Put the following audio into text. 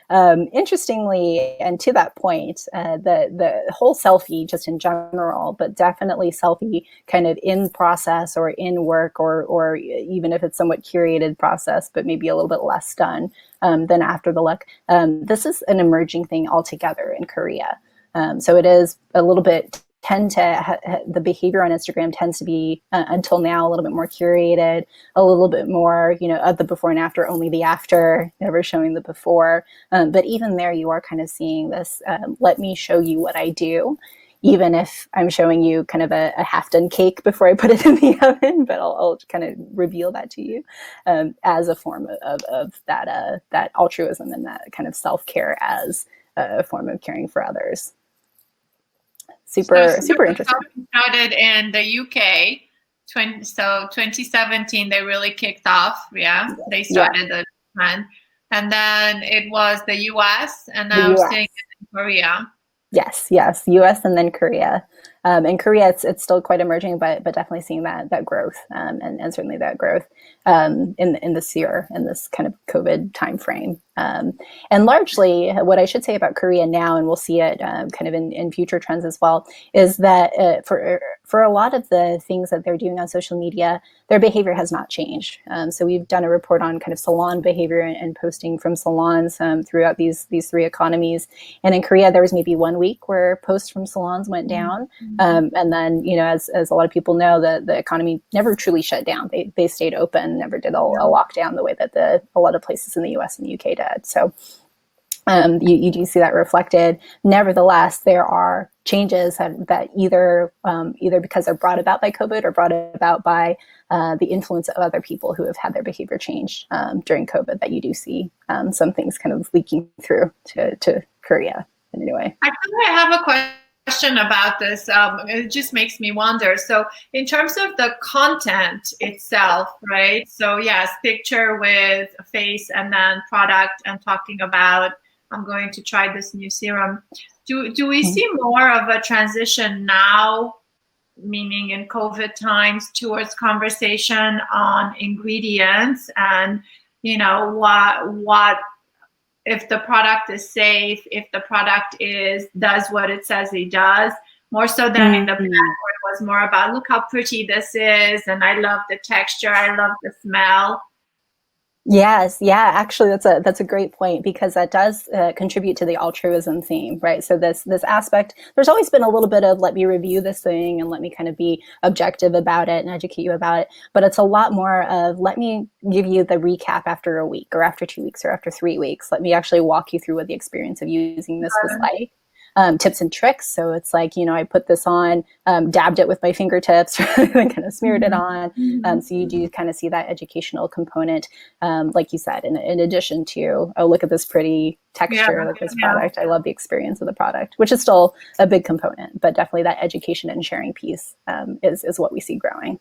Interestingly, and to that point, the whole selfie just in general, but definitely selfie kind of in process or in work, or even if it's somewhat curated process, but maybe a little bit less done than after the look. This is an emerging thing altogether in Korea. So it is a little bit the behavior on Instagram tends to be until now a little bit more curated, a little bit more, of the before and after, only the after, never showing the before. But even there, you are kind of seeing this, let me show you what I do, even if I'm showing you kind of a half-done cake before I put it in the oven, but I'll kind of reveal that to you as a form of that altruism and that kind of self-care as a form of caring for others. Super interesting. Started in the UK, 2017 they really kicked off. Yeah, they started the trend, and then it was the US, and now seeing it in Korea. Yes, US and then Korea. In Korea, it's still quite emerging, but definitely seeing that growth, and certainly that growth in this year, in this kind of COVID timeframe. And largely, what I should say about Korea now, and we'll see it kind of in future trends as well, is that for a lot of the things that they're doing on social media, their behavior has not changed. So we've done a report on kind of salon behavior and posting from salons throughout these three economies. And in Korea, there was maybe 1 week where posts from salons went down. And then, as a lot of people know, the economy never truly shut down. They stayed open, never did a lockdown the way that a lot of places in the US and the UK did. So you do see that reflected. Nevertheless, there are changes that either because they're brought about by COVID or brought about by the influence of other people who have had their behavior changed during COVID, that you do see some things kind of leaking through to Korea in a new way. I think I have a question about this. It just makes me wonder. So in terms of the content itself, right? So yes, picture with a face and then product and talking about, I'm going to try this new serum. Do we see more of a transition now, meaning in COVID times, towards conversation on ingredients and, what if the product is safe, if the product does what it says it does, more so than in the past where it was more about, look how pretty this is, and I love the texture, I love the smell. Yes, yeah, actually that's a great point, because that does contribute to the altruism theme, right? So this aspect, there's always been a little bit of, let me review this thing and let me kind of be objective about it and educate you about it, but it's a lot more of, let me give you the recap after a week or after 2 weeks or after 3 weeks. Let me actually walk you through what the experience of using this was like. Tips and tricks. So it's like, I put this on, dabbed it with my fingertips, and kind of smeared it on. So you do kind of see that educational component, like you said, in addition to, oh, look at this pretty texture of this product. I love the experience of the product, which is still a big component, but definitely that education and sharing piece is what we see growing.